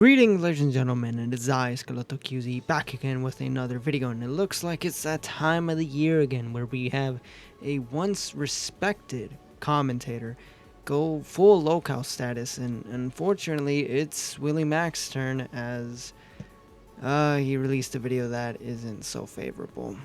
Greetings, ladies and gentlemen, and it's I, Skeletal QZ, back again with another video, and it looks like it's that time of the year again where we have a once respected commentator go full locale status, and unfortunately it's Willy Mac's turn as he released a video that isn't so favorable.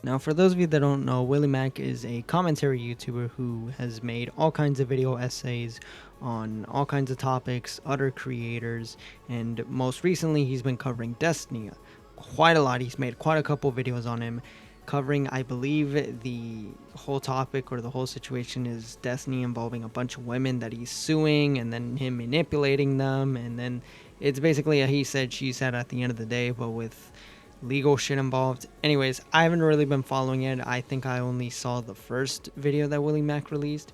Now, for those of you that don't know, Willy Mac is a commentary YouTuber who has made all kinds of video essays on all kinds of topics, other creators, and most recently he's been covering Destiny quite a lot. He's made quite a couple videos on him covering, I believe, the whole topic or the whole situation is Destiny involving a bunch of women that he's suing and then him manipulating them, and then it's basically a he said, she said at the end of the day, but with legal shit involved. Anyways, I haven't really been following it. I think I only saw the first video that Willy Mac released.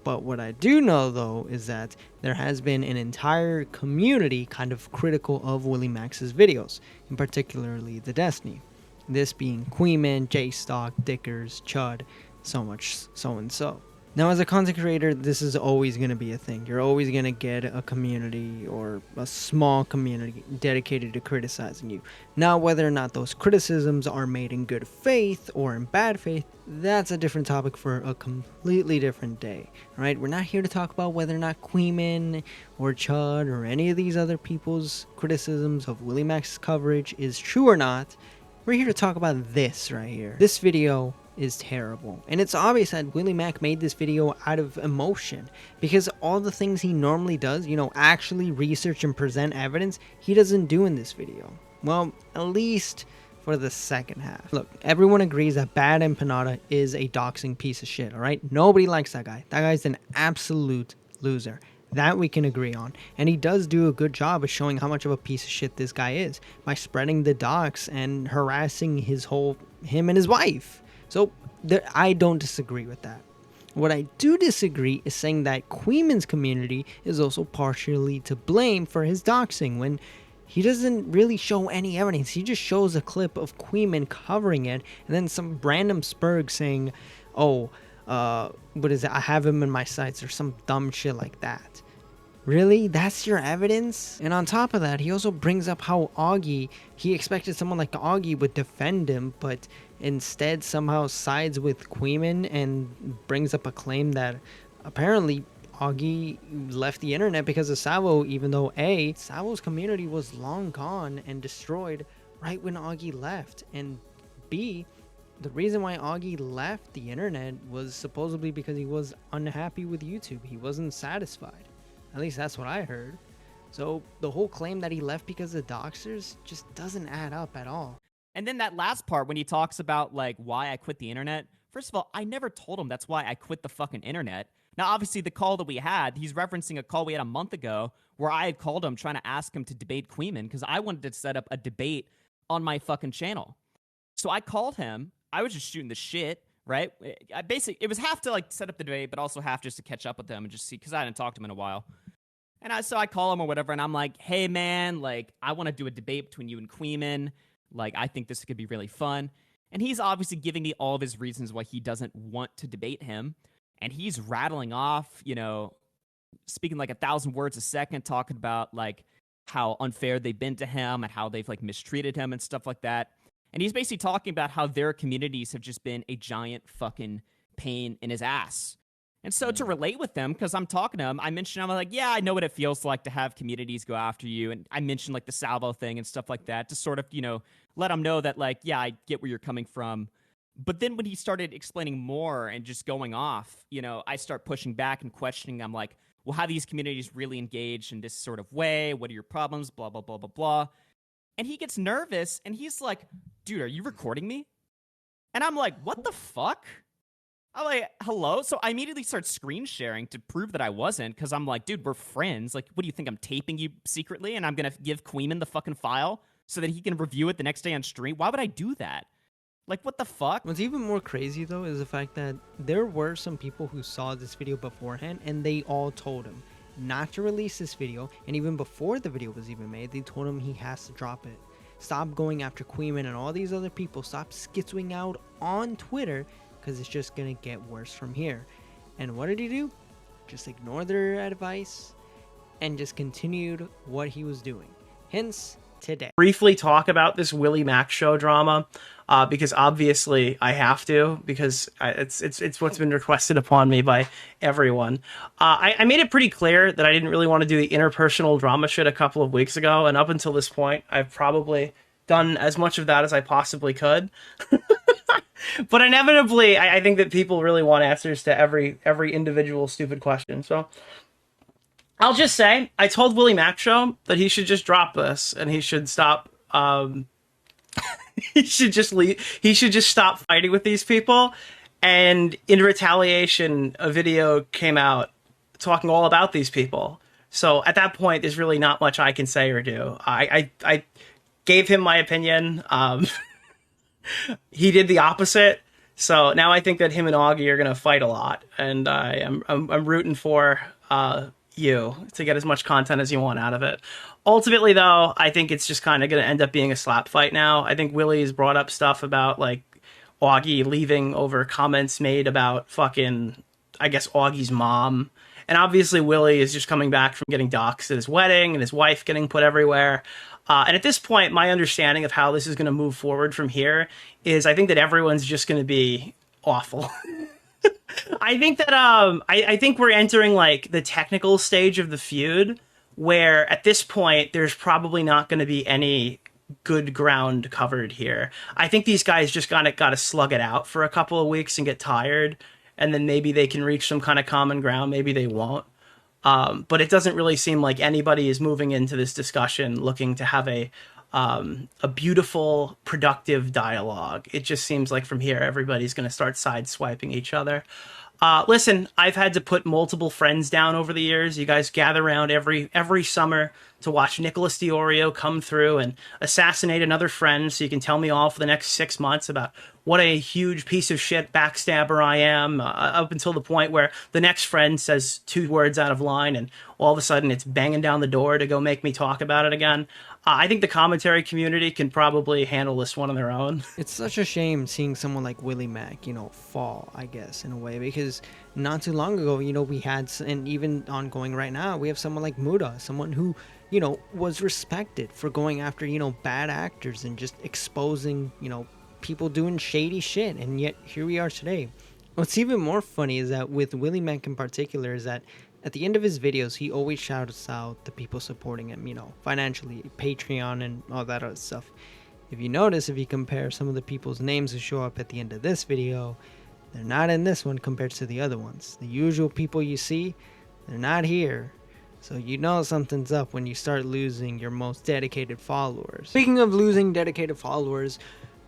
But what I do know, though, is that there has been an entire community kind of critical of Willy Mac's videos, and particularly the Destiny. This being Queeman, J-Stock, Dickers, Chud, so much so and so. Now, as a content creator, this is always going to be a thing. You're always going to get a community or a small community dedicated to criticizing you. Now, whether or not those criticisms are made in good faith or in bad faith, that's a different topic for a completely different day. Alright, we're not here to talk about whether or not Queeman or Chud or any of these other people's criticisms of Willy Mac's coverage is true or not. We're here to talk about this right here. This video is terrible, and it's obvious that Willy Mac made this video out of emotion, because all the things he normally does, actually research and present evidence, he doesn't do in this video. Well, at least for the second half. Look, everyone agrees that Bad Empanada is a doxing piece of shit, alright? Nobody likes that guy. That guy's an absolute loser. That we can agree on. And he does do a good job of showing how much of a piece of shit this guy is by spreading the dox and harassing him and his wife. So I don't disagree with that. What I do disagree is saying that Queeman's community is also partially to blame for his doxing when he doesn't really show any evidence. He just shows a clip of Queeman covering it and then some random spurg saying, oh, what is it? I have him in my sights or some dumb shit like that. Really? That's your evidence? And on top of that, he also brings up how he expected someone like Augie would defend him, but instead somehow sides with Queeman and brings up a claim that apparently Augie left the internet because of Savo, even though A, Savo's community was long gone and destroyed right when Augie left, and B, the reason why Augie left the internet was supposedly because he was unhappy with YouTube. He wasn't satisfied. At least that's what I heard. So the whole claim that he left because of doxers just doesn't add up at all. And then that last part when he talks about like why I quit the internet. First of all, I never told him that's why I quit the fucking internet. Now, obviously, the call that we had, he's referencing a call we had a month ago where I had called him trying to ask him to debate Queeman because I wanted to set up a debate on my fucking channel. So I called him. I was just shooting the shit, right? It was half to like set up the debate, but also half just to catch up with him and just see, because I hadn't talked to him in a while. And so I call him or whatever, and I'm like, hey, man, like, I want to do a debate between you and Queeman. Like, I think this could be really fun. And he's obviously giving me all of his reasons why he doesn't want to debate him. And he's rattling off, speaking like 1,000 words a second, talking about, like, how unfair they've been to him and how they've, like, mistreated him and stuff like that. And he's basically talking about how their communities have just been a giant fucking pain in his ass. And so to relate with them, because I'm talking to him, I'm like, yeah, I know what it feels like to have communities go after you. And I mentioned like the Salvo thing and stuff like that to sort of, let him know that like, yeah, I get where you're coming from. But then when he started explaining more and just going off, I start pushing back and questioning. I'm like, well, how these communities really engaged in this sort of way? What are your problems? Blah, blah, blah, blah, blah. And he gets nervous and he's like, dude, are you recording me? And I'm like, what the fuck? I'm like, hello? So I immediately start screen sharing to prove that I wasn't, because I'm like, dude, we're friends. Like, what do you think? I'm taping you secretly and I'm going to give Queeman the fucking file so that he can review it the next day on stream? Why would I do that? Like, what the fuck? What's even more crazy, though, is the fact that there were some people who saw this video beforehand and they all told him not to release this video. And even before the video was even made, they told him he has to drop it. Stop going after Queeman and all these other people. Stop schizoing out on Twitter, because it's just gonna get worse from here. And what did he do? Just ignore their advice and just continued what he was doing. Hence, today. Briefly talk about this Willy Mac show drama, because obviously I have to, because it's what's been requested upon me by everyone. I made it pretty clear that I didn't really want to do the interpersonal drama shit a couple of weeks ago, and up until this point, I've probably done as much of that as I possibly could. But inevitably, I think that people really want answers to every individual stupid question. So I'll just say, I told Willy Mac show that he should just drop this and he should stop. He should just leave. He should just stop fighting with these people. And in retaliation, a video came out talking all about these people. So at that point, there's really not much I can say or do. I gave him my opinion. He did the opposite. So now I think that him and Augie are gonna fight a lot, and I'm rooting for you to get as much content as you want out of it. Ultimately, though, I think it's just kind of going to end up being a slap fight now. I think Willy's brought up stuff about, like, Augie leaving over comments made about fucking, I guess, Augie's mom. And obviously, Willy is just coming back from getting doxxed at his wedding and his wife getting put everywhere. And at this point, my understanding of how this is going to move forward from here is I think that everyone's just going to be awful. I think that I think we're entering like the technical stage of the feud, where at this point there's probably not going to be any good ground covered here. I think these guys just got to slug it out for a couple of weeks and get tired, and then maybe they can reach some kind of common ground. Maybe they won't. But it doesn't really seem like anybody is moving into this discussion looking to have a beautiful, productive dialogue. It just seems like from here, everybody's going to start sideswiping each other. Listen, I've had to put multiple friends down over the years. You guys gather around every summer to watch Nicholas Diorio come through and assassinate another friend so you can tell me all for the next 6 months about what a huge piece of shit backstabber I am, up until the point where the next friend says 2 words out of line and all of a sudden it's banging down the door to go make me talk about it again. I think the commentary community can probably handle this one on their own. It's such a shame seeing someone like Willy Mac, fall, I guess, in a way, because not too long ago, we had, and even ongoing right now, we have someone like Muda, someone who, was respected for going after, bad actors and just exposing, people doing shady shit. And yet here we are today. What's even more funny is that with Willy Mac in particular is that at the end of his videos, he always shouts out the people supporting him, financially, Patreon and all that other stuff. If you notice, if you compare some of the people's names who show up at the end of this video, they're not in this one compared to the other ones. The usual people you see, they're not here. So you know something's up when you start losing your most dedicated followers. Speaking of losing dedicated followers,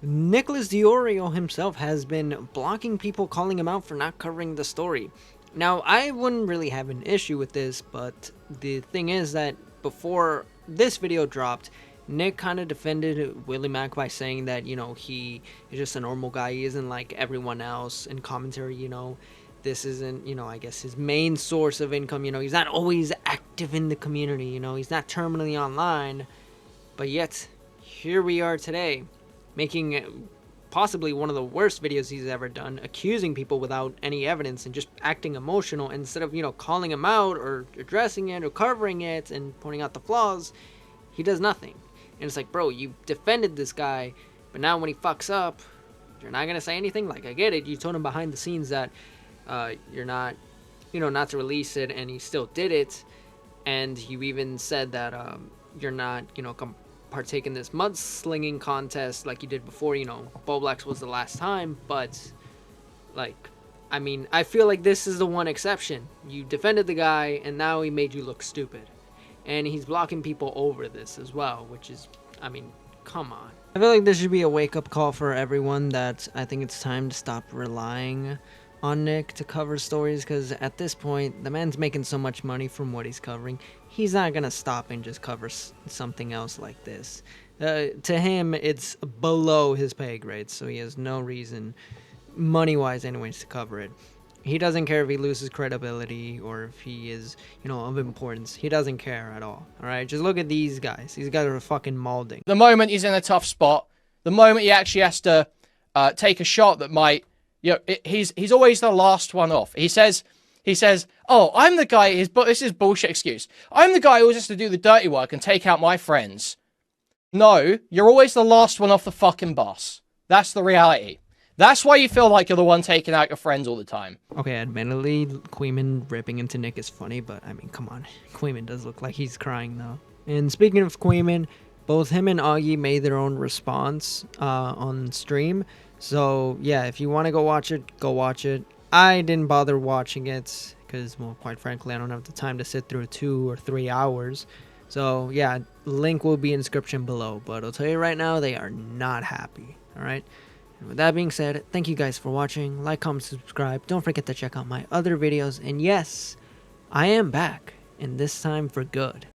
Nicholas Diorio himself has been blocking people, calling him out for not covering the story. Now, I wouldn't really have an issue with this, but the thing is that before this video dropped, Nick kind of defended Willy Mac by saying that, he is just a normal guy. He isn't like everyone else in commentary, This isn't, I guess his main source of income, He's not always active in the community, He's not terminally online. But yet, here we are today, making possibly one of the worst videos he's ever done, accusing people without any evidence and just acting emotional instead of, calling him out or addressing it or covering it and pointing out the flaws. He does nothing. And it's like, bro, you defended this guy, but now when he fucks up, you're not gonna say anything? Like, I get it, you told him behind the scenes that you're not, not to release it, and he still did it. And you even said that you're not, partake in this mudslinging contest like you did before. Boblax was the last time, but like, I feel like this is the one exception. You defended the guy and now he made you look stupid, and he's blocking people over this as well, which is, come on. I feel like this should be a wake-up call for everyone that I think it's time to stop relying on Nick to cover stories, because at this point the man's making so much money from what he's covering. He's not gonna stop and just cover something else like this. To him, it's below his pay grade, so he has no reason, money-wise anyways, to cover it. He doesn't care if he loses credibility or if he is, of importance. He doesn't care at all. Alright, just look at these guys. These guys are fucking molding. The moment he's in a tough spot, the moment he actually has to take a shot that might He's always the last one off. He says, "Oh, I'm the guy." But this is bullshit excuse. I'm the guy who always has to do the dirty work and take out my friends. No, you're always the last one off the fucking bus. That's the reality. That's why you feel like you're the one taking out your friends all the time. Okay, admittedly, Queeman ripping into Nick is funny, but I mean, come on. Queeman does look like he's crying, though. And speaking of Queeman, both him and Augie made their own response on stream. So, yeah, if you want to go watch it, go watch it. I didn't bother watching it because, well, quite frankly, I don't have the time to sit through 2 or 3 hours. So, yeah, link will be in the description below. But I'll tell you right now, they are not happy, all right? And with that being said, thank you guys for watching. Like, comment, subscribe. Don't forget to check out my other videos. And yes, I am back, and this time for good.